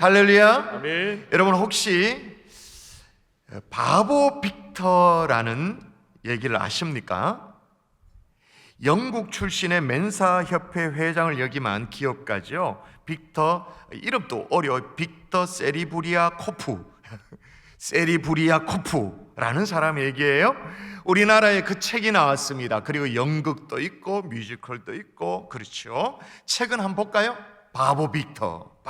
할렐루야. 아멘. 여러분 혹시 바보 빅터라는 얘기를 아십니까? 영국 출신의 멘사협회 회장을 역임한 기업가죠. 빅터, 이름도 어려워. 빅터 세리브리아코프 세리브리아코프라는 사람 얘기예요. 우리나라에 그 책이 나왔습니다. 그리고 연극도 있고 뮤지컬도 있고, 그렇죠. 책은 한번 볼까요? 바보 빅터.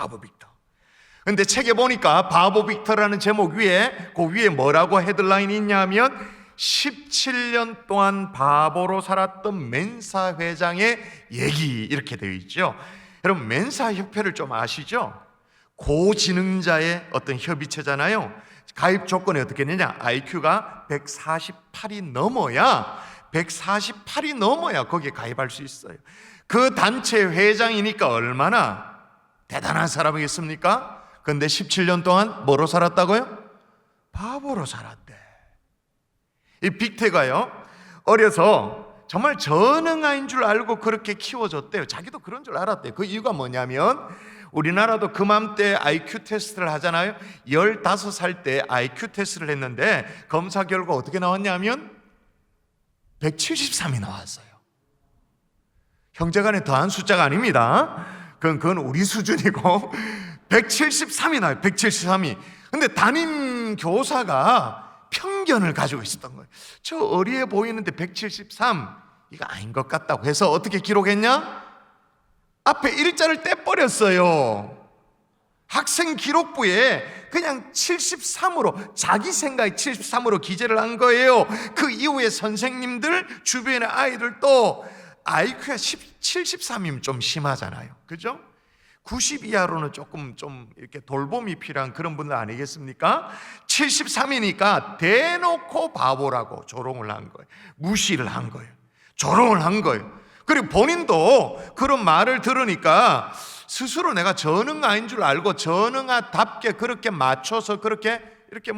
근데 책에 보니까 바보 빅터라는 제목 위에, 그 위에 뭐라고 헤드라인이 있냐면 17년 동안 바보로 살았던 멘사 회장의 얘기, 이렇게 되어 있죠. 여러분, 멘사 협회를 좀 아시죠? 고지능자의 어떤 협의체잖아요. 가입 조건이 어떻게 되냐? IQ가 148이 넘어야 거기에 가입할 수 있어요. 그 단체 회장이니까 얼마나 대단한 사람이겠습니까? 근데 17년 동안 뭐로 살았다고요? 바보로 살았대. 이 빅터가요, 어려서 정말 전능아인 줄 알고 그렇게 키워졌대요. 자기도 그런 줄 알았대요. 그 이유가 뭐냐면, 우리나라도 그맘때 IQ 테스트를 하잖아요. 15살 때 IQ 테스트를 했는데 검사 결과 어떻게 나왔냐면 173이 나왔어요. 형제간에 더한 숫자가 아닙니다. 그건 우리 수준이고 173이 나와요. 173이. 근데 담임 교사가 편견을 가지고 있었던 거예요. 저 어리해 보이는데 173, 이거 아닌 것 같다고 해서 어떻게 기록했냐? 앞에 일자를 떼버렸어요. 학생 기록부에 그냥 73으로, 자기 생각에 73으로 기재를 한 거예요. 그 이후에 선생님들, 주변의 아이들도 IQ가 73이면 좀 심하잖아요. 그죠? 90 이하로는 조금 좀 이렇게 돌봄이 필요한 그런 분들 아니겠습니까? 73이니까 대놓고 바보라고 조롱을 한 거예요. 무시를 한 거예요. 조롱을 한 거예요. 그리고 본인도 그런 말을 들으니까 스스로 내가 전능아인 줄 알고 전능아답게 그렇게 맞춰서 그렇게 이렇게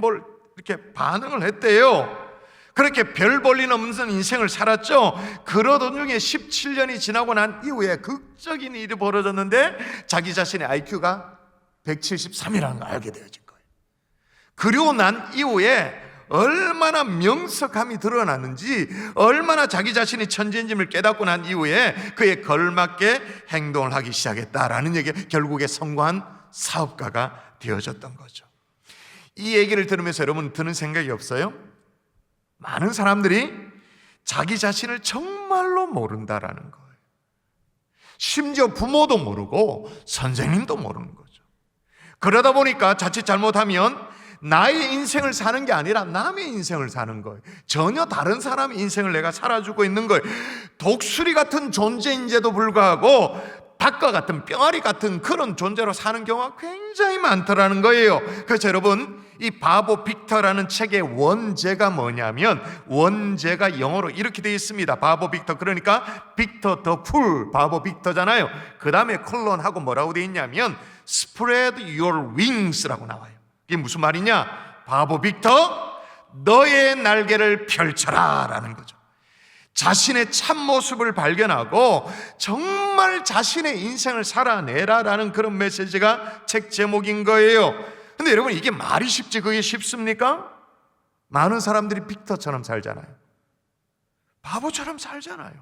반응을 했대요. 그렇게 별 볼일 없는 인생을 살았죠. 그러던 중에 17년이 지나고 난 이후에 극적인 일이 벌어졌는데 자기 자신의 IQ가 173이라는 걸 알게 되어진 거예요. 그리고 난 이후에 얼마나 명석함이 드러났는지, 얼마나 자기 자신이 천재인지를 깨닫고 난 이후에 그에 걸맞게 행동을 하기 시작했다라는 얘기, 결국에 성공한 사업가가 되어졌던 거죠. 이 얘기를 들으면서 여러분 드는 생각이 없어요? 많은 사람들이 자기 자신을 정말로 모른다라는 거예요. 심지어 부모도 모르고 선생님도 모르는 거죠. 그러다 보니까 자칫 잘못하면 나의 인생을 사는 게 아니라 남의 인생을 사는 거예요. 전혀 다른 사람의 인생을 내가 살아주고 있는 거예요. 독수리 같은 존재인데도 불구하고 닭과 같은, 뿅아리 같은 그런 존재로 사는 경우가 굉장히 많더라는 거예요. 그래서 여러분, 이 바보 빅터라는 책의 원제가 뭐냐면, 원제가 영어로 이렇게 되어 있습니다. 바보 빅터, 그러니까 빅터 더 풀, 바보 빅터잖아요. 그 다음에 콜론하고 뭐라고 되어 있냐면 Spread your wings라고 나와요. 이게 무슨 말이냐? 바보 빅터, 너의 날개를 펼쳐라 라는 거죠. 자신의 참모습을 발견하고 정말 자신의 인생을 살아내라 라는 그런 메시지가 책 제목인 거예요. 근데 여러분, 이게 말이 쉽지 그게 쉽습니까? 많은 사람들이 빅터처럼 살잖아요. 바보처럼 살잖아요.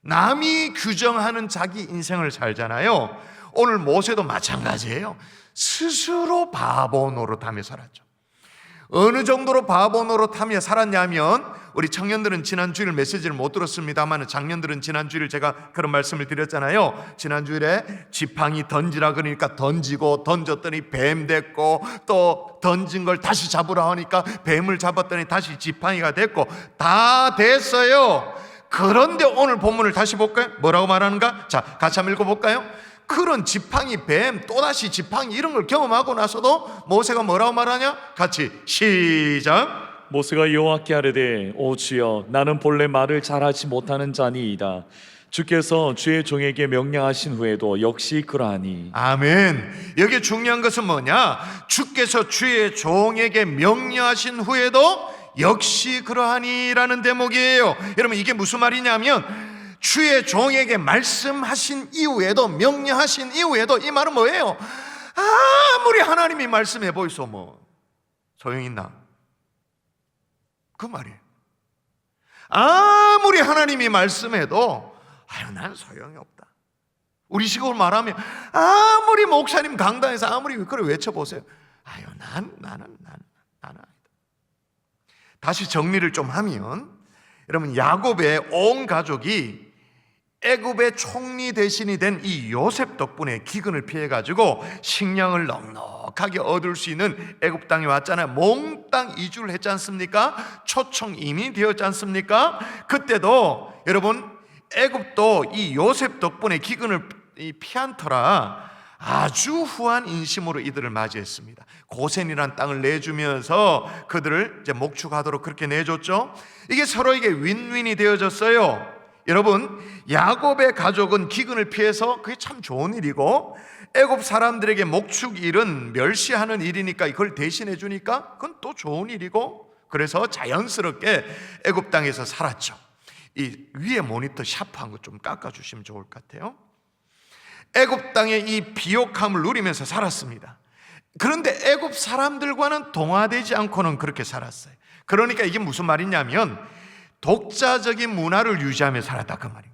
남이 규정하는 자기 인생을 살잖아요. 오늘 모세도 마찬가지예요. 스스로 바보 노릇하며 살았죠. 어느 정도로 바보 노릇하며 살았냐면, 우리 청년들은 지난 주일 메시지를 못 들었습니다만 장년들은 지난 주일 제가 그런 말씀을 드렸잖아요. 지난 주일에 지팡이 던지라 그러니까 던지고, 던졌더니 뱀 됐고, 또 던진 걸 다시 잡으라 하니까 뱀을 잡았더니 다시 지팡이가 됐고, 다 됐어요. 그런데 오늘 본문을 다시 볼까요? 뭐라고 말하는가? 자, 같이 한번 읽어볼까요? 그런 지팡이, 뱀, 또다시 지팡이 이런 걸 경험하고 나서도 모세가 뭐라고 말하냐? 같이 시작. 모세가 여호와께 아뢰되, 오 주여, 나는 본래 말을 잘하지 못하는 자니이다. 주께서 주의 종에게 명령하신 후에도 역시 그러하니. 아멘. 여기 중요한 것은 뭐냐? 주께서 주의 종에게 명령하신 후에도 역시 그러하니라는 대목이에요. 여러분, 이게 무슨 말이냐면, 주의 종에게 말씀하신 이후에도, 명령하신 이후에도, 이 말은 뭐예요? 아무리 하나님이 말씀해 보이소 뭐 소용있나? 그 말이에요. 아무리 하나님이 말씀해도 아유 난 소용이 없다. 우리 식으로 말하면 아무리 목사님 강단에서 아무리 그걸 외쳐보세요. 아유 나는 아니다. 다시 정리를 좀 하면 여러분 야곱의 온 가족이 애굽의 총리 대신이 된 이 요셉 덕분에 기근을 피해가지고 식량을 넉넉하게 얻을 수 있는 애굽 땅에 왔잖아요. 몽땅 이주를 했지 않습니까? 초청 이민이 되었지 않습니까? 그때도 여러분 애굽도 이 요셉 덕분에 기근을 피한 터라 아주 후한 인심으로 이들을 맞이했습니다. 고센이란 땅을 내주면서 그들을 이제 목축하도록 그렇게 내줬죠. 이게 서로에게 윈윈이 되어졌어요. 여러분 야곱의 가족은 기근을 피해서 그게 참 좋은 일이고 애굽 사람들에게 목축 일은 멸시하는 일이니까 이걸 대신해 주니까 그건 또 좋은 일이고 그래서 자연스럽게 애굽 땅에서 살았죠. 이 위에 모니터 샤프한 거 좀 깎아주시면 좋을 것 같아요. 애굽 땅의 이 비옥함을 누리면서 살았습니다. 그런데 애굽 사람들과는 동화되지 않고는 그렇게 살았어요. 그러니까 이게 무슨 말이냐면 독자적인 문화를 유지하며 살았다 그 말입니다.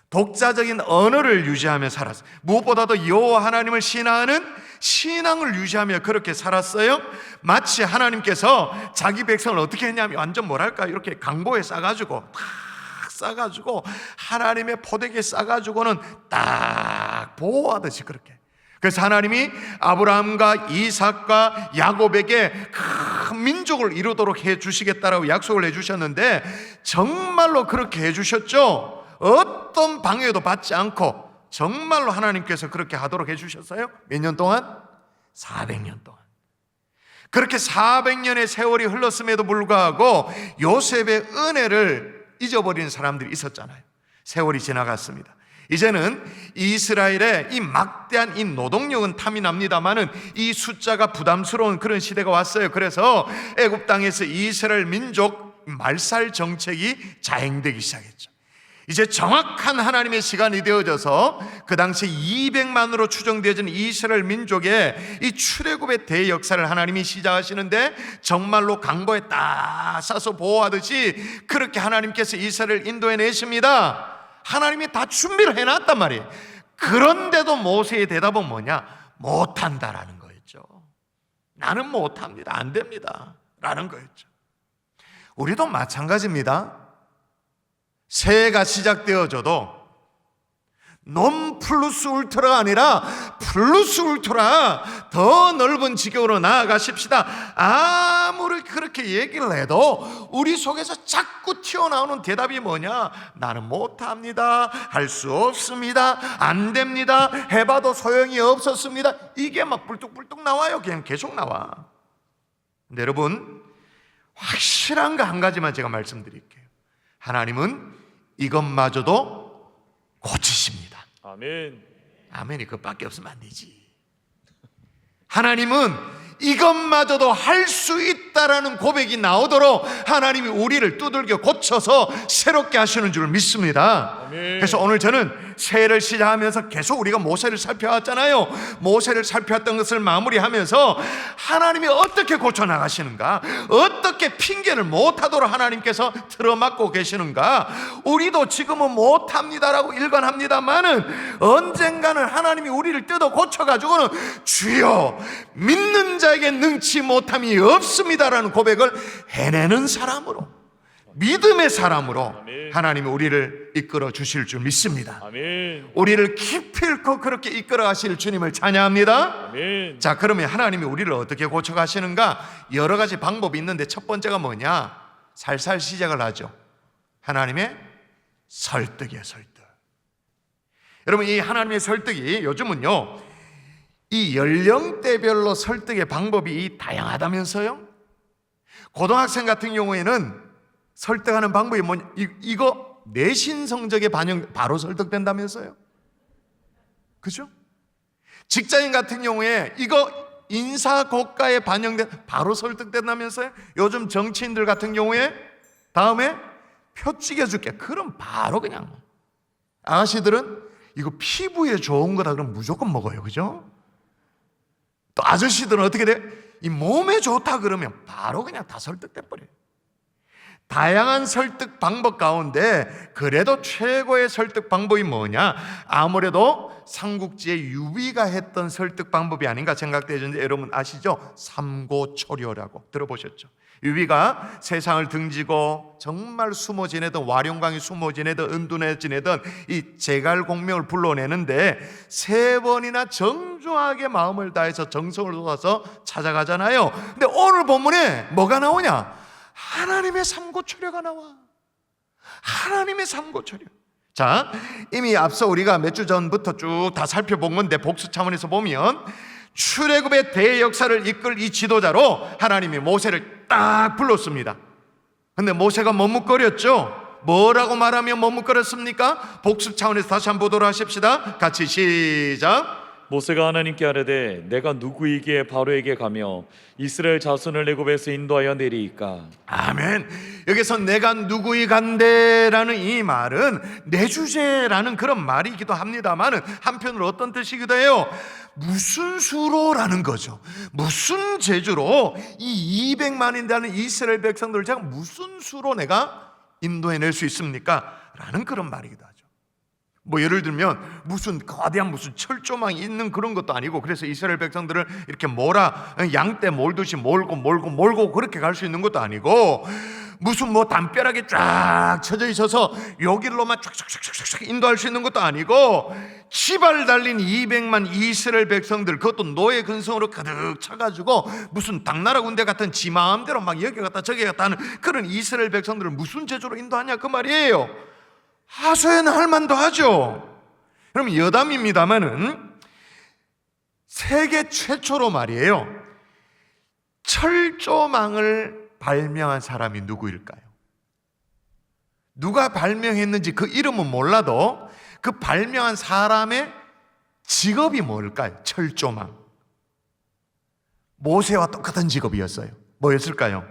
독자적인 언어를 유지하며 살았어요. 무엇보다도 여호와 하나님을 신앙하는 신앙을 유지하며 그렇게 살았어요. 마치 하나님께서 자기 백성을 어떻게 했냐면 완전 뭐랄까 이렇게 강보에 싸가지고 탁 싸가지고 하나님의 포대기에 싸가지고는 딱 보호하듯이 그렇게. 그래서 하나님이 아브라함과 이삭과 야곱에게 큰 민족을 이루도록 해주시겠다라고 약속을 해주셨는데 정말로 그렇게 해주셨죠. 어떤 방해도 받지 않고 정말로 하나님께서 그렇게 하도록 해주셨어요. 몇 년 동안? 400년 동안. 그렇게 400년의 세월이 흘렀음에도 불구하고 요셉의 은혜를 잊어버리는 사람들이 있었잖아요. 세월이 지나갔습니다. 이제는 이스라엘의 이 막대한 이 노동력은 탐이 납니다만은 이 숫자가 부담스러운 그런 시대가 왔어요. 그래서 애굽 땅에서 이스라엘 민족 말살 정책이 자행되기 시작했죠. 이제 정확한 하나님의 시간이 되어져서 그 당시 200만으로 추정되어진 이스라엘 민족의 이 출애굽의 대역사를 하나님이 시작하시는데 정말로 강보에 딱 싸서 보호하듯이 그렇게 하나님께서 이스라엘을 인도해 내십니다. 하나님이 다 준비를 해놨단 말이에요. 그런데도 모세의 대답은 뭐냐? 못한다라는 거였죠. 나는 못합니다. 안 됩니다. 라는 거였죠. 우리도 마찬가지입니다. 새해가 시작되어져도 논 플러스 울트라가 아니라 플러스 울트라 더 넓은 지경으로 나아가십시다. 아무리 그렇게 얘기를 해도 우리 속에서 자꾸 튀어나오는 대답이 뭐냐? 나는 못합니다. 할 수 없습니다. 안 됩니다. 해봐도 소용이 없었습니다. 이게 막 불뚝불뚝 나와요. 그냥 계속 나와. 근데 여러분 확실한 거 한 가지만 제가 말씀드릴게요. 하나님은 이것마저도 고치십니다. 아멘. 아멘이 그것밖에 없으면 안 되지. 하나님은 이것마저도 할 수 있다라는 고백이 나오도록 하나님이 우리를 두들겨 고쳐서 새롭게 하시는 줄 믿습니다. 아멘. 그래서 오늘 저는 새해를 시작하면서 계속 우리가 모세를 살펴왔잖아요. 모세를 살펴왔던 것을 마무리하면서 하나님이 어떻게 고쳐나가시는가, 어떻게 핑계를 못하도록 하나님께서 틀어막고 계시는가. 우리도 지금은 못합니다라고 일관합니다만은 언젠가는 하나님이 우리를 뜯어 고쳐가지고는 주여 믿는 자에게 능치 못함이 없습니다라는 고백을 해내는 사람으로, 믿음의 사람으로 하나님이 우리를 이끌어 주실 줄 믿습니다. 아멘. 우리를 기필코 그렇게 이끌어 가실 주님을 찬양합니다. 아멘. 자, 그러면 하나님이 우리를 어떻게 고쳐 가시는가? 여러 가지 방법이 있는데 첫 번째가 뭐냐? 살살 시작을 하죠. 하나님의 설득이에요. 설득. 여러분, 이 하나님의 설득이 요즘은요 이 연령대별로 설득의 방법이 다양하다면서요? 고등학생 같은 경우에는 설득하는 방법이 뭐냐? 이거 내신 성적에 반영 바로 설득된다면서요? 그죠? 직장인 같은 경우에 이거 인사 고가에 반영된 바로 설득된다면서요? 요즘 정치인들 같은 경우에 다음에 표 찍어줄게. 그럼 바로 그냥. 아가씨들은 이거 피부에 좋은 거다 그럼 무조건 먹어요. 그죠? 또 또 아저씨들은 어떻게 돼? 이 몸에 좋다 그러면 바로 그냥 다 설득돼 버려요. 다양한 설득 방법 가운데 그래도 최고의 설득 방법이 뭐냐? 아무래도 삼국지의 유비가 했던 설득 방법이 아닌가 생각되는데, 여러분 아시죠? 삼고초려라고 들어보셨죠? 유비가 세상을 등지고 정말 숨어 지내던, 와룡강에 숨어 지내던, 은둔해 지내던 이 제갈공명을 불러내는데 3번이나 정중하게 마음을 다해서 정성을 쏟아서 찾아가잖아요. 근데 오늘 본문에 뭐가 나오냐? 하나님의 삼고초려가 나와. 하나님의 삼고초려. 자, 이미 앞서 우리가 몇 주 전부터 쭉 다 살펴본 건데 복수 차원에서 보면 출애굽의 대역사를 이끌 이 지도자로 하나님이 모세를 딱 불렀습니다. 근데 모세가 머뭇거렸죠. 뭐라고 말하면 머뭇거렸습니까? 복수 차원에서 다시 한번 보도록 하십시다. 같이 시작. 모세가 하나님께 아뢰되 내가 누구에게 바로에게 가며 이스라엘 자손을 애굽에서 인도하여 내리이까. 아멘. 여기서 내가 누구이 간대라는 이 말은 내 주제라는 그런 말이기도 합니다만은 한편으로 어떤 뜻이기도 해요? 무슨 수로라는 거죠. 무슨 재주로 이 200만인다는 이스라엘 백성들을 제가 무슨 수로 내가 인도해낼 수 있습니까? 라는 그런 말이기도 하죠. 뭐 예를 들면 무슨 거대한 무슨 철조망이 있는 그런 것도 아니고, 그래서 이스라엘 백성들을 이렇게 양떼 몰듯이 몰고 그렇게 갈 수 있는 것도 아니고, 무슨 뭐 담벼락에 쫙 쳐져 있어서 여기로만 쫙쫙쫙쫙 인도할 수 있는 것도 아니고, 치발 달린 200만 이스라엘 백성들, 그것도 노예 근성으로 가득 차가지고 무슨 당나라 군대 같은 지 마음대로 막 여기 갔다 저기 갔다 하는 그런 이스라엘 백성들을 무슨 제주로 인도하냐 그 말이에요. 하소연은 할 만도 하죠. 그럼 여담입니다만은 세계 최초로 말이에요, 철조망을 발명한 사람이 누구일까요? 누가 발명했는지 그 이름은 몰라도 그 발명한 사람의 직업이 뭘까요? 철조망. 모세와 똑같은 직업이었어요. 뭐였을까요?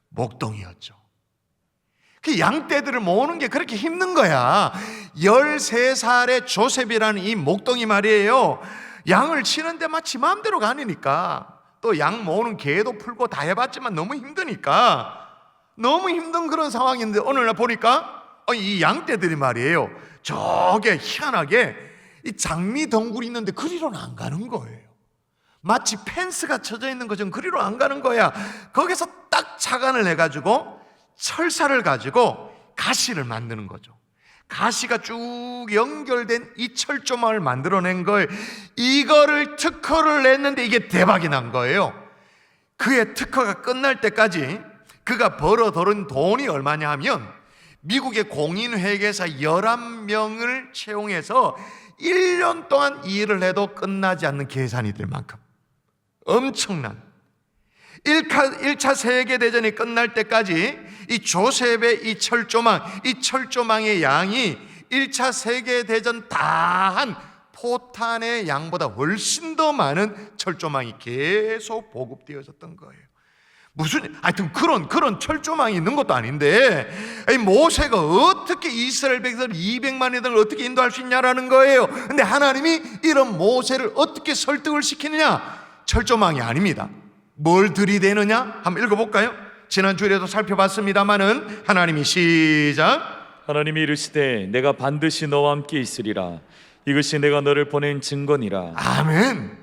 목동이었죠. 그 양떼들을 모으는 게 그렇게 힘든 거야. 13살의 조셉이라는 이 목동이 말이에요, 양을 치는데 마치 마음대로 가니까, 또 양 모으는 개도 풀고 다 해봤지만 너무 힘드니까, 너무 힘든 그런 상황인데 어느 날 보니까 이 양떼들이 말이에요, 저게 희한하게 이 장미 덩굴이 있는데 그리로는 안 가는 거예요. 마치 펜스가 쳐져 있는 것처럼 그리로 안 가는 거야. 거기서 딱 착안을 해가지고 철사를 가지고 가시를 만드는 거죠. 가시가 쭉 연결된 이 철조망을 만들어낸 거예요. 이거를 특허를 냈는데 이게 대박이 난 거예요. 그의 특허가 끝날 때까지 그가 벌어들인 돈이 얼마냐 하면 미국의 공인회계사 11명을 채용해서 1년 동안 일을 해도 끝나지 않는 계산이 될 만큼 엄청난 1차 세계대전이 끝날 때까지 이 조셉의 이 철조망의 양이 1차 세계대전 다 한 포탄의 양보다 훨씬 더 많은 철조망이 계속 보급되어졌던 거예요. 하여튼 그런 철조망이 있는 것도 아닌데, 모세가 어떻게 이스라엘 백성을 200만인을 어떻게 인도할 수 있냐라는 거예요. 근데 하나님이 이런 모세를 어떻게 설득을 시키느냐? 철조망이 아닙니다. 뭘 들이대느냐? 한번 읽어볼까요? 지난주에도 살펴봤습니다마는 하나님이 시작. 하나님이 이르시되 내가 반드시 너와 함께 있으리라. 이것이 내가 너를 보낸 증거니라. 아멘.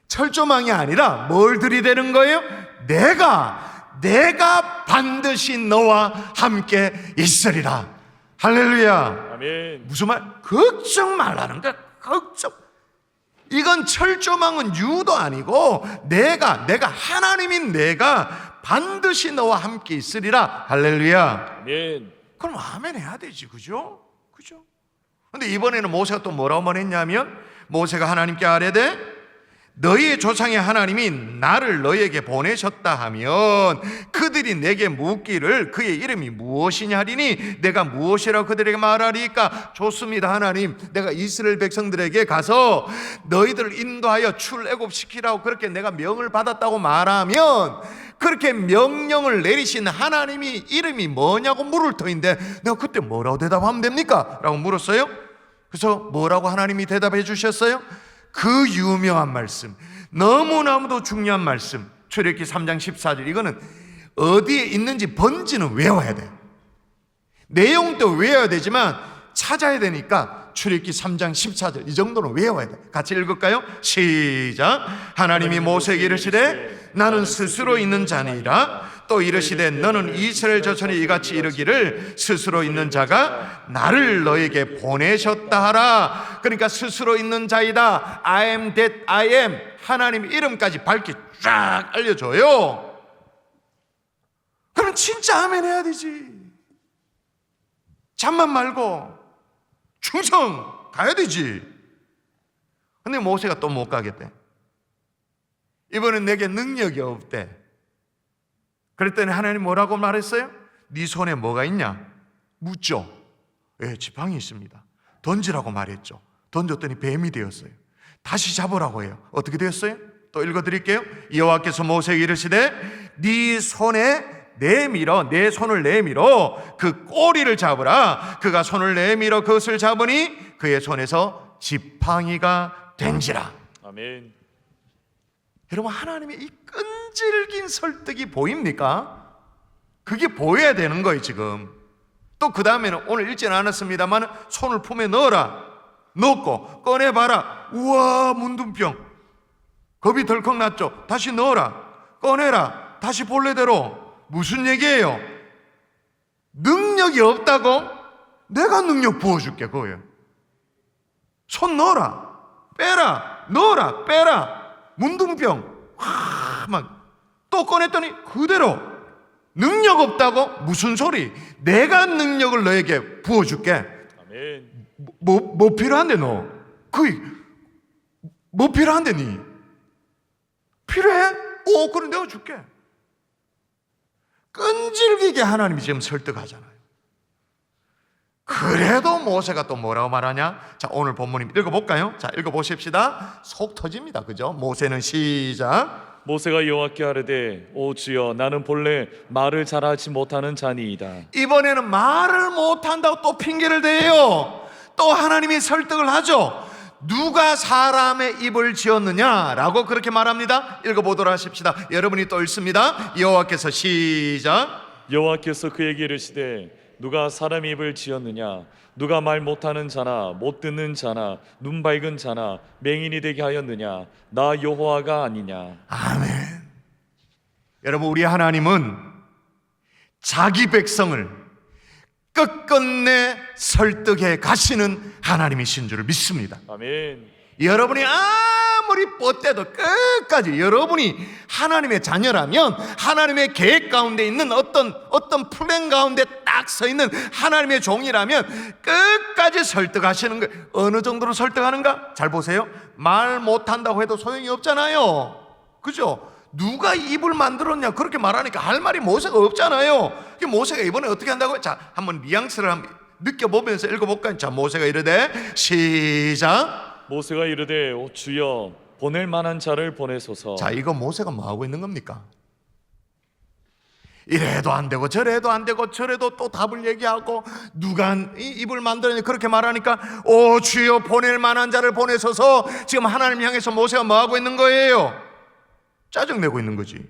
철조망이 아니라 뭘 들이대는 거예요? 내가 반드시 너와 함께 있으리라. 할렐루야. 아멘. 무슨 말? 걱정 말라는 거야. 걱정. 이건 철조망은 유도 아니고 내가 하나님인 내가 반드시 너와 함께 있으리라. 할렐루야. 아멘. 그럼 아멘 해야 되지, 그죠? 근데 이번에는 모세가 또 뭐라고 말했냐면, 모세가 하나님께 아뢰되 너희의 조상의 하나님이 나를 너희에게 보내셨다 하면 그들이 내게 묻기를 그의 이름이 무엇이냐 하리니 내가 무엇이라고 그들에게 말하리까? 좋습니다, 하나님. 내가 이스라엘 백성들에게 가서 너희들을 인도하여 출애굽시키라고 그렇게 내가 명을 받았다고 말하면, 그렇게 명령을 내리신 하나님이 이름이 뭐냐고 물을 터인데 내가 그때 뭐라고 대답하면 됩니까? 라고 물었어요. 그래서 뭐라고 하나님이 대답해 주셨어요? 그 유명한 말씀, 너무나도 중요한 말씀. 출애굽기 3장 14절. 이거는 어디에 있는지 번지는 외워야 돼. 내용도 외워야 되지만 찾아야 되니까 출애굽기 3장 14절 이 정도는 외워야 돼. 같이 읽을까요? 시작. 하나님이 모세에게 이르시되 나는 스스로 있는 자니라. 또 이르시되 너는 이스라엘 자손이 이같이 이르기를 스스로 있는 자가 나를 너에게 보내셨다 하라. 그러니까 스스로 있는 자이다. I am that I am. 하나님 이름까지 밝게 쫙 알려줘요. 그럼 진짜 아멘 해야 되지. 잠만 말고 충성 가야 되지. 근데 모세가 또 못 가겠대. 이번엔 내게 능력이 없대. 그랬더니 하나님 뭐라고 말했어요? 네 손에 뭐가 있냐? 묻죠. 예, 지팡이 있습니다. 던지라고 말했죠. 던졌더니 뱀이 되었어요. 다시 잡으라고 해요. 어떻게 되었어요? 또 읽어드릴게요. 여호와께서 모세에게 이르시되 네 손에 내밀어, 내 손을 내밀어 그 꼬리를 잡으라. 그가 손을 내밀어 그것을 잡으니 그의 손에서 지팡이가 된지라. 아멘. 여러분, 하나님의 이 끈질긴 설득이 보입니까? 그게 보여야 되는 거예요 지금. 또 그 다음에는 오늘 읽지는 않았습니다만 손을 품에 넣어라. 넣고 꺼내봐라. 우와, 문둥병. 겁이 덜컥 났죠. 다시 넣어라. 꺼내라. 다시 본래대로. 무슨 얘기예요? 능력이 없다고? 내가 능력 부어줄게. 그거예요. 손 넣어라. 빼라. 넣어라. 빼라. 문둥병. 막 또 꺼냈더니 그대로. 능력 없다고? 무슨 소리? 내가 능력을 너에게 부어줄게. 아멘. 뭐 필요한데 너? 뭐 필요한데 니? 필요해? 그럼 내가 줄게. 끈질기게 하나님이 지금 설득하잖아요. 그래도 모세가 또 뭐라고 말하냐? 자, 오늘 본문 읽어볼까요? 자, 읽어보십시다. 속 터집니다. 그죠? 모세는 시작. 모세가 여호와께 아뢰되 오 주여 나는 본래 말을 잘하지 못하는 자니이다. 이번에는 말을 못한다고 또 핑계를 대요. 또 하나님이 설득을 하죠. 누가 사람의 입을 지었느냐라고 그렇게 말합니다. 읽어보도록 하십시다. 여러분이 또 읽습니다. 여호와께서 시작. 여호와께서 그에게 이르시되 누가 사람의 입을 지었느냐? 누가 말 못하는 자나 못 듣는 자나 눈 밝은 자나 맹인이 되게 하였느냐? 나 여호와가 아니냐? 아멘. 여러분, 우리 하나님은 자기 백성을 끝끝내 설득해 가시는 하나님이신 줄을 믿습니다. 아멘. 여러분이 아무리 뻗대도 끝까지 여러분이 하나님의 자녀라면 하나님의 계획 가운데 있는 어떤 플랜 가운데 딱 서 있는 하나님의 종이라면 끝까지 설득하시는 거예요. 어느 정도로 설득하는가? 잘 보세요. 말 못한다고 해도 소용이 없잖아요. 그죠? 누가 입을 만들었냐 그렇게 말하니까 할 말이 모세가 없잖아요. 모세가 이번에 어떻게 한다고요? 자, 한번 뉘앙스를 한번 느껴보면서 읽어볼까요? 자, 모세가 이르되 시작. 모세가 이르되 오 주여 보낼 만한 자를 보내소서. 자, 이거 모세가 뭐 하고 있는 겁니까? 이래도 안 되고 저래도 안 되고 저래도 또 답을 얘기하고 누가 입을 만들었냐 그렇게 말하니까 오 주여 보낼 만한 자를 보내소서. 지금 하나님 향해서 모세가 뭐 하고 있는 거예요? 짜증내고 있는 거지.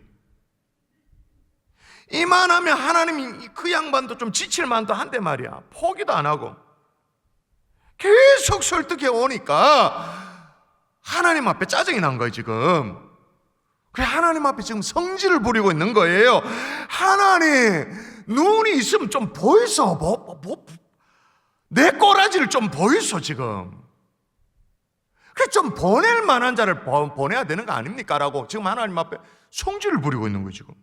이만하면 하나님이 그 양반도 좀 지칠 만도 한데 말이야. 포기도 안 하고 계속 설득해 오니까 하나님 앞에 짜증이 난 거예요 지금. 그래, 하나님 앞에 지금 성질을 부리고 있는 거예요. 하나님, 눈이 있으면 좀 보이소. 내 꼬라지를 좀 보이소 지금. 그래, 좀 보낼 만한 자를 보내야 되는 거 아닙니까? 라고 지금 하나님 앞에 성질을 부리고 있는 거예요 지금.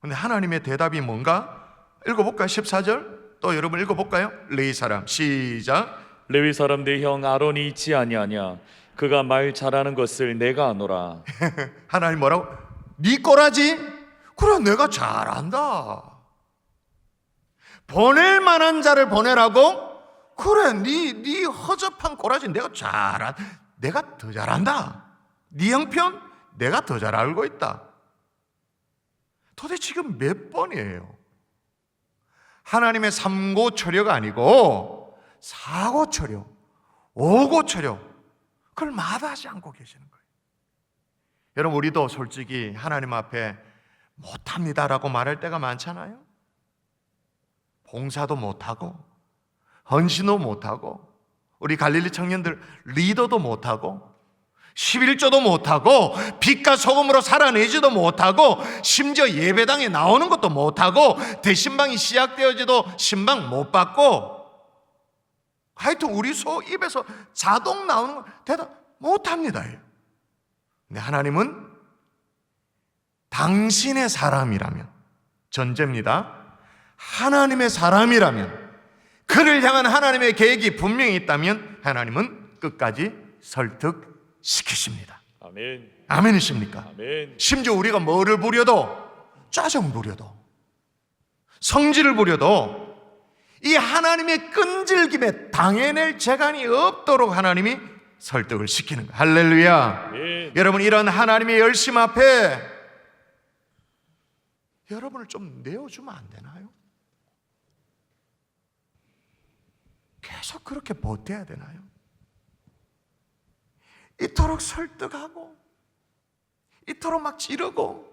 근데 하나님의 대답이 뭔가? 읽어볼까요? 14절 또 여러분 읽어볼까요? 레위 사람 시작. 레위 사람 내 형 아론이 있지 아니하냐? 그가 말 잘하는 것을 내가 아노라. 하나님 뭐라고? 네 꼬라지? 그래, 내가 잘한다. 보낼 만한 자를 보내라고? 그래, 네 허접한 꼬라지 내가 내가 더 잘한다. 네 형편 내가 더 잘 알고 있다. 도대체 지금 몇 번이에요? 하나님의 삼고초려가 아니고 사고초려, 오고초려, 그걸 마다하지 않고 계시는 거예요. 여러분, 우리도 솔직히 하나님 앞에 못합니다라고 말할 때가 많잖아요. 봉사도 못하고 헌신도 못하고 우리 갈릴리 청년들 리더도 못하고 11조도 못하고 빛과 소금으로 살아내지도 못하고 심지어 예배당에 나오는 것도 못하고 대신방이 시작되어지도 신방 못 받고 하여튼 우리 입에서 자동 나오는 거 대답 못합니다. 근데 하나님은 당신의 사람이라면, 전제입니다, 하나님의 사람이라면, 그를 향한 하나님의 계획이 분명히 있다면 하나님은 끝까지 설득시키십니다. 아멘. 아멘이십니까? 아멘. 심지어 우리가 뭐를 부려도, 짜증 부려도, 성질을 부려도 이 하나님의 끈질김에 당해낼 재간이 없도록 하나님이 설득을 시키는 거예요. 할렐루야. 아멘. 여러분, 이런 하나님의 열심 앞에 여러분을 좀 내어주면 안 되나요? 계속 그렇게 버텨야 되나요? 이토록 설득하고 이토록 막 찌르고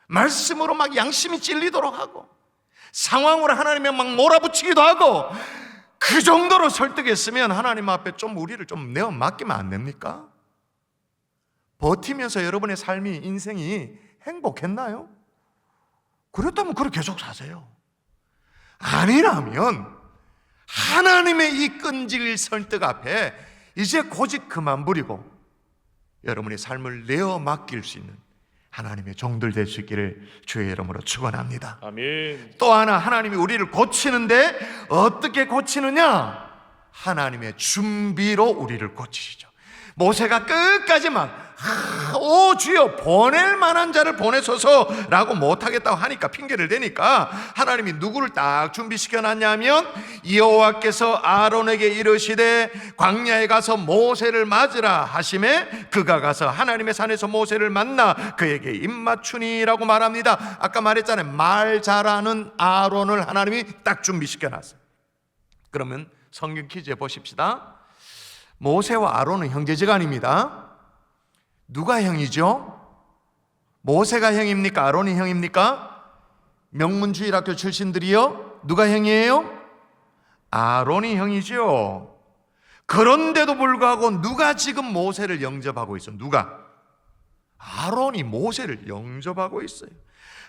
말씀으로 막 양심이 찔리도록 하고 상황으로 하나님에 막 몰아붙이기도 하고 그 정도로 설득했으면 하나님 앞에 좀 우리를 좀 내어 맡기면 안 됩니까? 버티면서 여러분의 삶이, 인생이 행복했나요? 그렇다면 그렇게 계속 사세요. 아니라면 하나님의 이 끈질 설득 앞에 이제 고집 그만 부리고 여러분의 삶을 내어 맡길 수 있는 하나님의 종들 될 수 있기를 주의 이름으로 축원합니다. 아멘. 또 하나, 하나님이 우리를 고치는데 어떻게 고치느냐? 하나님의 준비로 우리를 고치시죠. 모세가 끝까지 오 주여 보낼 만한 자를 보내소서라고 못하겠다고 하니까, 핑계를 대니까 하나님이 누구를 딱 준비시켜 놨냐면 여호와께서 아론에게 이르시되 광야에 가서 모세를 맞으라 하심에 그가 가서 하나님의 산에서 모세를 만나 그에게 입맞추니라고 말합니다. 아까 말했잖아요. 말 잘하는 아론을 하나님이 딱 준비시켜 놨어요. 그러면 성경 퀴즈에 보십시다. 모세와 아론은 형제지간입니다. 누가 형이죠? 모세가 형입니까? 아론이 형입니까? 명문주일학교 출신들이요? 누가 형이에요? 아론이 형이죠. 그런데도 불구하고 누가 지금 모세를 영접하고 있어요? 누가? 아론이 모세를 영접하고 있어요.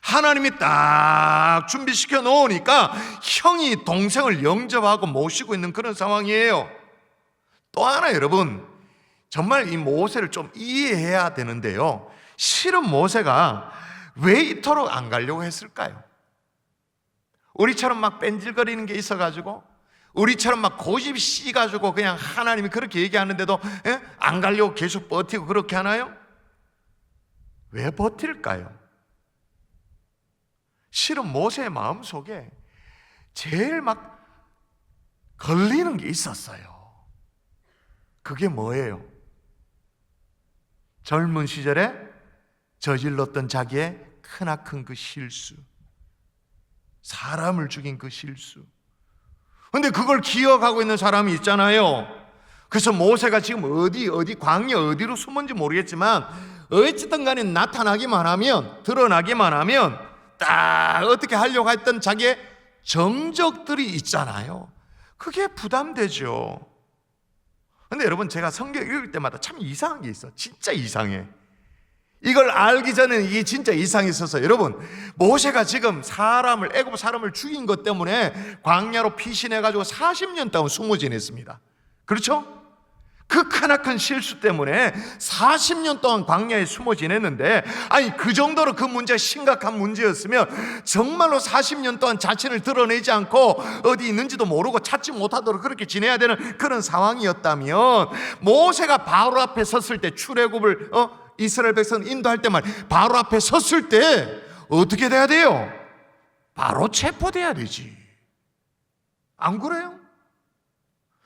하나님이 딱 준비시켜 놓으니까 형이 동생을 영접하고 모시고 있는 그런 상황이에요. 또 하나, 여러분, 정말 이 모세를 좀 이해해야 되는데요, 실은 모세가 왜 이토록 안 가려고 했을까요? 우리처럼 막 뺀질거리는 게 있어가지고, 우리처럼 막 고집 씨가지고 그냥 하나님이 그렇게 얘기하는데도 안 가려고 계속 버티고 그렇게 하나요? 왜 버틸까요? 실은 모세의 마음속에 제일 막 걸리는 게 있었어요. 그게 뭐예요? 젊은 시절에 저질렀던 자기의 크나큰 그 실수, 사람을 죽인 그 실수. 근데 그걸 기억하고 있는 사람이 있잖아요. 그래서 모세가 지금 어디 광야 어디로 숨은지 모르겠지만 어쨌든 간에 나타나기만 하면, 드러나기만 하면 딱 어떻게 하려고 했던 자기의 정적들이 있잖아요. 그게 부담되죠. 근데 여러분, 제가 성경 읽을 때마다 참 이상한 게 있어. 진짜 이상해. 이걸 알기 전에는 이게 진짜 이상했어서, 여러분, 모세가 지금 애굽 사람을 죽인 것 때문에 광야로 피신해가지고 40년 동안 숨어 지냈습니다. 그렇죠? 그 크나큰 실수 때문에 40년 동안 광야에 숨어 지냈는데, 아니 그 정도로 그 문제가 심각한 문제였으면 정말로 40년 동안 자신을 드러내지 않고 어디 있는지도 모르고 찾지 못하도록 그렇게 지내야 되는 그런 상황이었다면, 모세가 바로 앞에 섰을 때, 출애굽을 이스라엘 백성 인도할 때 바로 앞에 섰을 때 어떻게 돼야 돼요? 바로 체포돼야 되지. 안 그래요?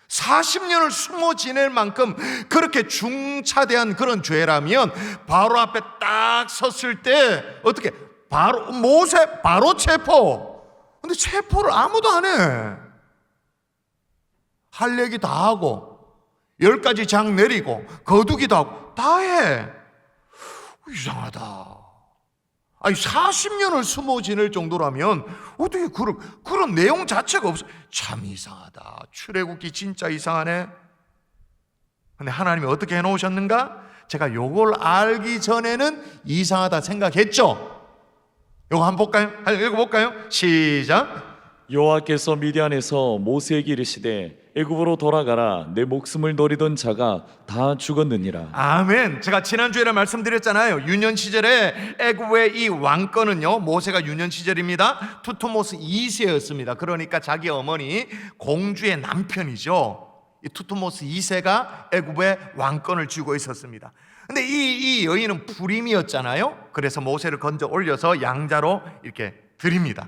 40년을 숨어 지낼 만큼 그렇게 중차대한 그런 죄라면 바로 앞에 딱 섰을 때 어떻게? 바로 모세 바로 체포. 근데 체포를 아무도 안 해. 할 얘기 다 하고 10가지 장 내리고 거두기도 하고 다 해. 이상하다. 아니 40년을 숨어 지낼 정도라면 어떻게 그런 내용 자체가 없어. 참 이상하다. 출애굽기 진짜 이상하네. 근데 하나님이 어떻게 해놓으셨는가? 제가 요걸 알기 전에는 이상하다 생각했죠. 요거 한번 볼까요? 읽어볼까요? 시작. 여호와께서 미디안에서 모세에게 이르시되 애굽으로 돌아가라. 내 목숨을 노리던 자가 다 죽었느니라. 아멘. 제가 지난주에 말씀드렸잖아요. 유년 시절에 애굽의 이 왕권은요, 모세가 유년 시절입니다. 투토모스 2세였습니다. 그러니까 자기 어머니 공주의 남편이죠. 이 투토모스 2세가 애굽의 왕권을 쥐고 있었습니다. 근데 이 여인은 불임이었잖아요. 그래서 모세를 건져 올려서 양자로 이렇게 드립니다.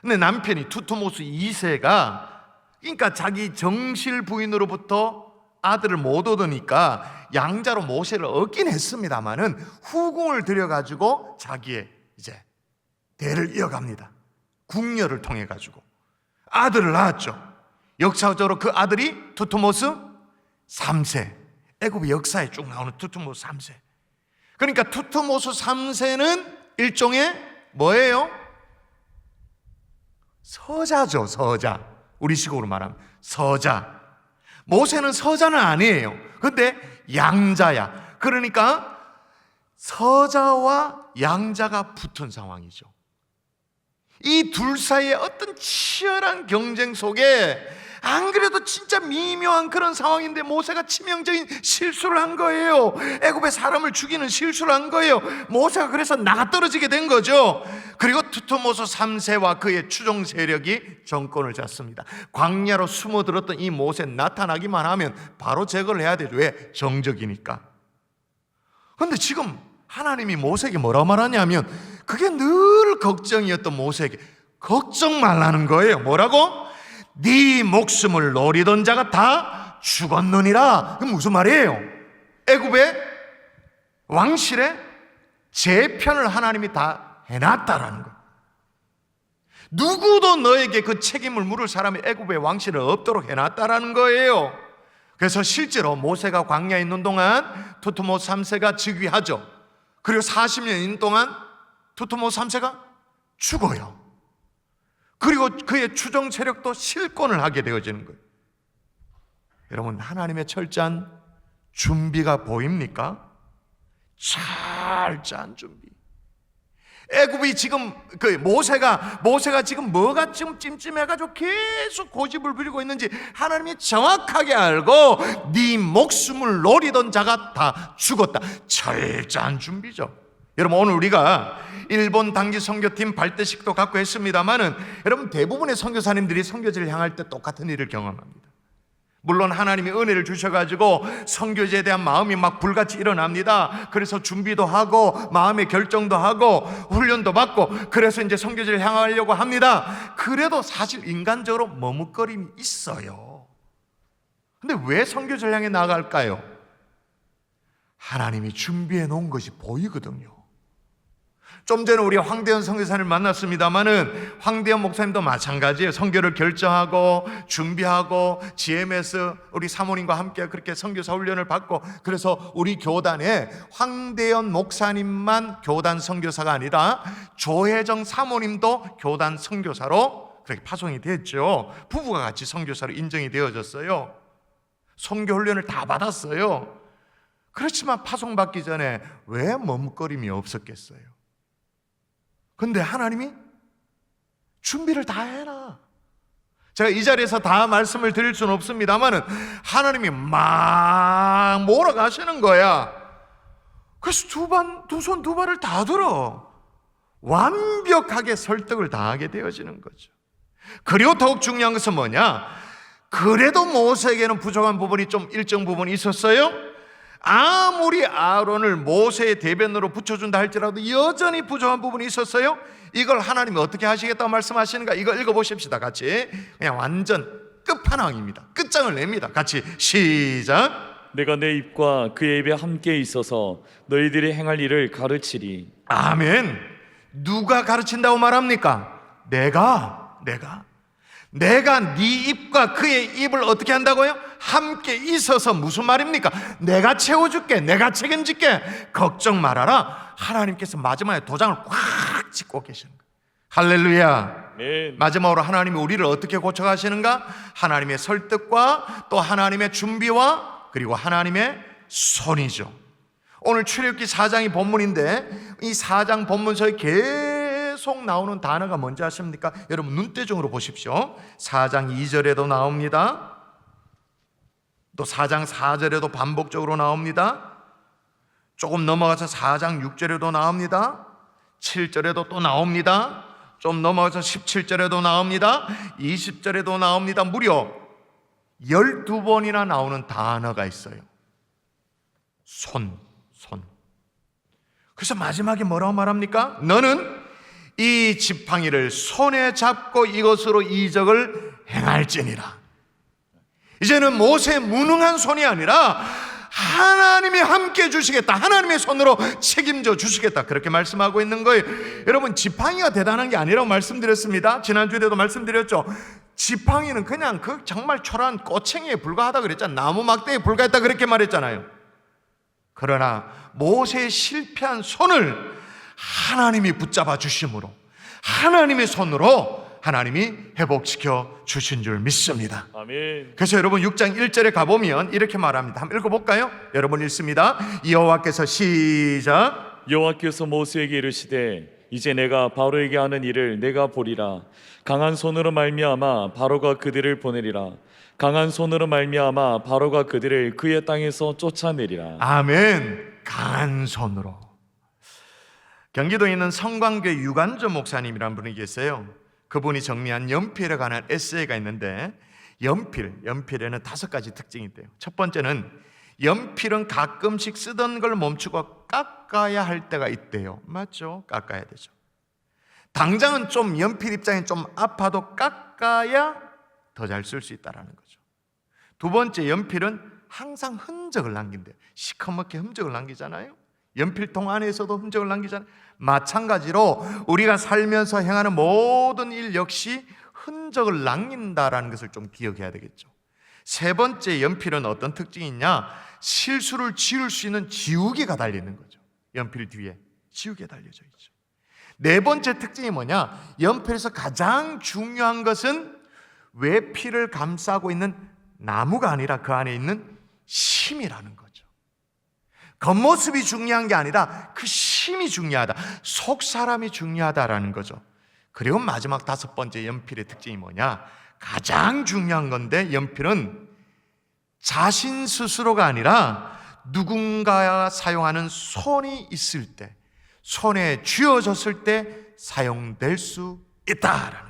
근데 남편이 투토모스 2세가 그러니까 자기 정실 부인으로부터 아들을 못 얻으니까 양자로 모세를 얻긴 했습니다만은 후궁을 들여가지고 자기의 이제 대를 이어갑니다. 궁녀를 통해 가지고 아들을 낳았죠. 역사적으로 그 아들이 투토모스 3세. 애굽의 역사에 쭉 나오는 투토모스 3세. 그러니까 투토모스 3세는 일종의 뭐예요? 서자죠, 서자. 우리식으로 말하면 서자. 모세는 서자는 아니에요. 근데 양자야. 그러니까 서자와 양자가 붙은 상황이죠. 이 둘 사이에 어떤 치열한 경쟁 속에 안 그래도 진짜 미묘한 그런 상황인데 모세가 치명적인 실수를 한 거예요. 애굽의 사람을 죽이는 실수를 한 거예요. 모세가 그래서 나가 떨어지게 된 거죠. 그리고 투토모스 3세와 그의 추종 세력이 정권을 잡습니다. 광야로 숨어들었던 이 모세 나타나기만 하면 바로 제거를 해야 되죠. 왜? 정적이니까. 그런데 지금 하나님이 모세에게 뭐라고 말하냐면 그게 늘 걱정이었던 모세에게 걱정 말라는 거예요. 뭐라고? 네 목숨을 노리던 자가 다 죽었느니라. 그게 무슨 말이에요? 애굽의 왕실의 재편을 하나님이 다 해놨다라는 거예요. 누구도 너에게 그 책임을 물을 사람이 애굽의 왕실을 없도록 해놨다라는 거예요. 그래서 실제로 모세가 광야에 있는 동안 투토모스 3세가 즉위하죠. 그리고 40년 있는 동안 투토모스 3세가 죽어요. 그리고 그의 추종 세력도 실권을 하게 되어지는 거예요. 여러분, 하나님의 철저한 준비가 보입니까? 잘 짠 준비. 애굽이 지금 모세가 지금 뭐가 지금 찜찜해가지고 계속 고집을 부리고 있는지 하나님이 정확하게 알고 네 목숨을 노리던 자가 다 죽었다. 철저한 준비죠. 여러분, 오늘 우리가 일본 단기 선교팀 발대식도 갖고 했습니다만은 여러분 대부분의 선교사님들이 선교지를 향할 때 똑같은 일을 경험합니다. 물론 하나님이 은혜를 주셔가지고 선교지에 대한 마음이 막 불같이 일어납니다. 그래서 준비도 하고 마음의 결정도 하고 훈련도 받고 그래서 이제 선교지를 향하려고 합니다. 그래도 사실 인간적으로 머뭇거림이 있어요. 근데 왜 선교지를 향해 나갈까요? 하나님이 준비해 놓은 것이 보이거든요. 좀 전에 우리 황대현 선교사님을 만났습니다마는 황대현 목사님도 마찬가지예요. 선교를 결정하고 준비하고 GMS 우리 사모님과 함께 그렇게 선교사 훈련을 받고 그래서 우리 교단에 황대현 목사님만 교단 선교사가 아니라 조혜정 사모님도 교단 선교사로 그렇게 파송이 됐죠. 부부가 같이 선교사로 인정이 되어졌어요. 선교 훈련을 다 받았어요. 그렇지만 파송받기 전에 왜 머뭇거림이 없었겠어요? 근데 하나님이 준비를 다 해놔. 제가 이 자리에서 다 말씀을 드릴 수는 없습니다만은 하나님이 막 몰아가시는 거야. 그래서 두 손 두 발을 다 들어 완벽하게 설득을 다 하게 되어지는 거죠. 그리고 더욱 중요한 것은 뭐냐? 그래도 모세에게는 부족한 부분이 좀 일정 부분이 있었어요. 아무리 아론을 모세의 대변으로 붙여준다 할지라도 여전히 부족한 부분이 있었어요. 이걸 하나님이 어떻게 하시겠다고 말씀하시는가? 이거 읽어보십시다. 같이. 그냥 완전 끝판왕입니다. 끝장을 냅니다. 같이 시작. 내가 내 입과 그의 입에 함께 있어서 너희들이 행할 일을 가르치리. 아멘. 누가 가르친다고 말합니까? 내가 내가 네 입과 그의 입을 어떻게 한다고요? 함께 있어서 무슨 말입니까? 내가 채워줄게, 내가 책임질게, 걱정 말아라. 하나님께서 마지막에 도장을 꽉 찍고 계시는 거예요. 할렐루야. 아멘. 마지막으로 하나님이 우리를 어떻게 고쳐가시는가? 하나님의 설득과 또 하나님의 준비와 그리고 하나님의 손이죠. 오늘 출애굽기 4장이 본문인데 이 4장 본문서에 계속 나오는 단어가 뭔지 아십니까? 여러분 눈대중으로 보십시오. 4장 2절에도 나옵니다. 또 4장 4절에도 반복적으로 나옵니다. 조금 넘어가서 4장 6절에도 나옵니다. 7절에도 또 나옵니다. 좀 넘어가서 17절에도 나옵니다. 20절에도 나옵니다. 무려 12번이나 나오는 단어가 있어요. 손. 그래서 마지막에 뭐라고 말합니까? 너는 이 지팡이를 손에 잡고 이것으로 이적을 행할지니라. 이제는 모세의 무능한 손이 아니라 하나님이 함께 해주시겠다, 하나님의 손으로 책임져 주시겠다, 그렇게 말씀하고 있는 거예요. 여러분, 지팡이가 대단한 게 아니라고 말씀드렸습니다. 지난주에도 말씀드렸죠. 지팡이는 그냥 그 정말 초라한 꼬챙이에 불과하다 그랬잖아요. 나무 막대에 불과했다 그렇게 말했잖아요. 그러나 모세의 실패한 손을 하나님이 붙잡아 주심으로 하나님의 손으로 하나님이 회복시켜 주신 줄 믿습니다. 아멘. 그래서 여러분 6장 1절에 가보면 이렇게 말합니다. 한번 읽어볼까요? 여러분 읽습니다. 여호와께서 시작. 여호와께서 모세에게 이르시되 이제 내가 바로에게 하는 일을 내가 보리라. 강한 손으로 말미암아 바로가 그들을 보내리라. 강한 손으로 말미암아 바로가 그들을 그의 땅에서 쫓아내리라. 아멘. 강한 손으로. 경기도에 있는 성광교회 유관조 목사님이라는 분이 계세요. 그분이 정리한 연필에 관한 에세이가 있는데 연필에는 5가지 특징이 있대요. 첫 번째는 연필은 가끔씩 쓰던 걸 멈추고 깎아야 할 때가 있대요. 맞죠? 깎아야 되죠. 당장은 좀 연필 입장에 좀 아파도 깎아야 더 잘 쓸 수 있다는 거죠. 두 번째, 연필은 항상 흔적을 남긴대요. 시커멓게 흔적을 남기잖아요. 연필통 안에서도 흔적을 남기잖아요. 마찬가지로 우리가 살면서 행하는 모든 일 역시 흔적을 남긴다라는 것을 좀 기억해야 되겠죠. 세 번째, 연필은 어떤 특징이 있냐? 실수를 지울 수 있는 지우개가 달리는 거죠. 연필 뒤에 지우개 달려져 있죠. 네 번째 특징이 뭐냐? 연필에서 가장 중요한 것은 외필을 감싸고 있는 나무가 아니라 그 안에 있는 심이라는 거죠. 겉모습이 중요한 게 아니라 그 심이 중요하다, 속 사람이 중요하다라는 거죠. 그리고 마지막 5번째 연필의 특징이 뭐냐? 가장 중요한 건데 연필은 자신 스스로가 아니라 누군가가 사용하는 손이 있을 때, 손에 쥐어졌을 때 사용될 수 있다라는 거예요.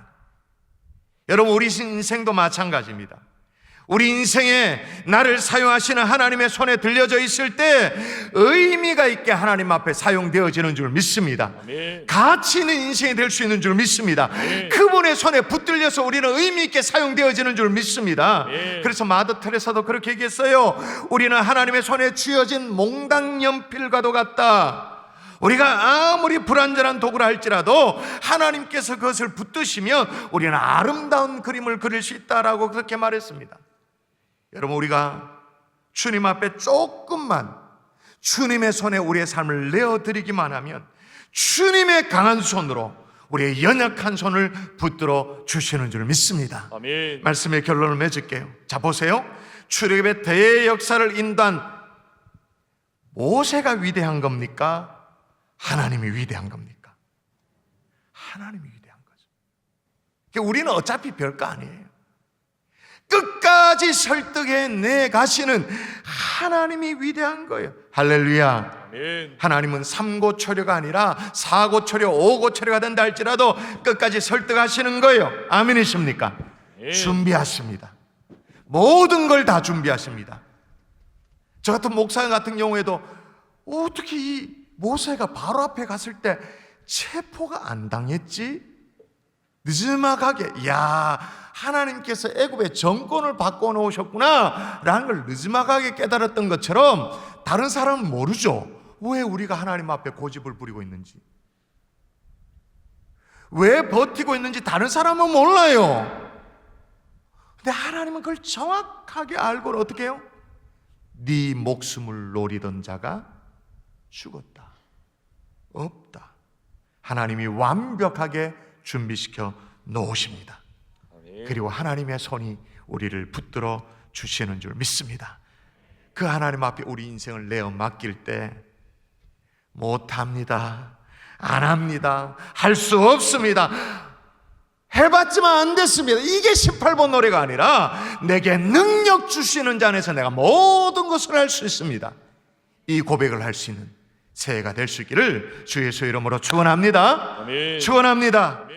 여러분, 우리 인생도 마찬가지입니다. 우리 인생에 나를 사용하시는 하나님의 손에 들려져 있을 때 의미가 있게 하나님 앞에 사용되어지는 줄 믿습니다. 아멘. 가치 있는 인생이 될 수 있는 줄 믿습니다. 그분의 손에 붙들려서 우리는 의미 있게 사용되어지는 줄 믿습니다. 그래서 마더 테레사도 그렇게 얘기했어요. 우리는 하나님의 손에 쥐어진 몽당 연필과도 같다. 우리가 아무리 불완전한 도구라 할지라도 하나님께서 그것을 붙드시면 우리는 아름다운 그림을 그릴 수 있다라고 그렇게 말했습니다. 여러분, 우리가 주님 앞에 조금만 주님의 손에 우리의 삶을 내어드리기만 하면 주님의 강한 손으로 우리의 연약한 손을 붙들어 주시는 줄 믿습니다. 아멘. 말씀의 결론을 맺을게요. 자, 보세요. 출애굽의 대역사를 인도한 모세가 위대한 겁니까? 하나님이 위대한 겁니까? 하나님이 위대한 거죠. 그러니까 우리는 어차피 별거 아니에요. 끝까지 설득해 내 가시는 하나님이 위대한 거예요. 할렐루야. 아멘. 하나님은 3고초려가 아니라 4고초려, 5고초려가 된다 할지라도 끝까지 설득하시는 거예요. 아멘이십니까? 준비하십니다. 모든 걸 다 준비하십니다. 저 같은 목사 같은 경우에도 어떻게 이 모세가 바로 앞에 갔을 때 체포가 안 당했지? 느즈막하게, 야, 하나님께서 애굽의 정권을 바꿔놓으셨구나 라는 걸 느즈막하게 깨달았던 것처럼 다른 사람은 모르죠. 왜 우리가 하나님 앞에 고집을 부리고 있는지, 왜 버티고 있는지 다른 사람은 몰라요. 근데 하나님은 그걸 정확하게 알고 어떻게 해요? 네 목숨을 노리던 자가 죽었다, 없다. 하나님이 완벽하게 준비시켜 놓으십니다. 그리고 하나님의 손이 우리를 붙들어 주시는 줄 믿습니다. 그 하나님 앞에 우리 인생을 내어 맡길 때 못합니다, 안 합니다, 할 수 없습니다, 해봤지만 안 됐습니다, 이게 18번 노래가 아니라 내게 능력 주시는 자 안에서 내가 모든 것을 할 수 있습니다. 이 고백을 할 수 있는 새해가 될 수 있기를 주 예수의 이름으로 축원합니다. 아멘. 축원합니다.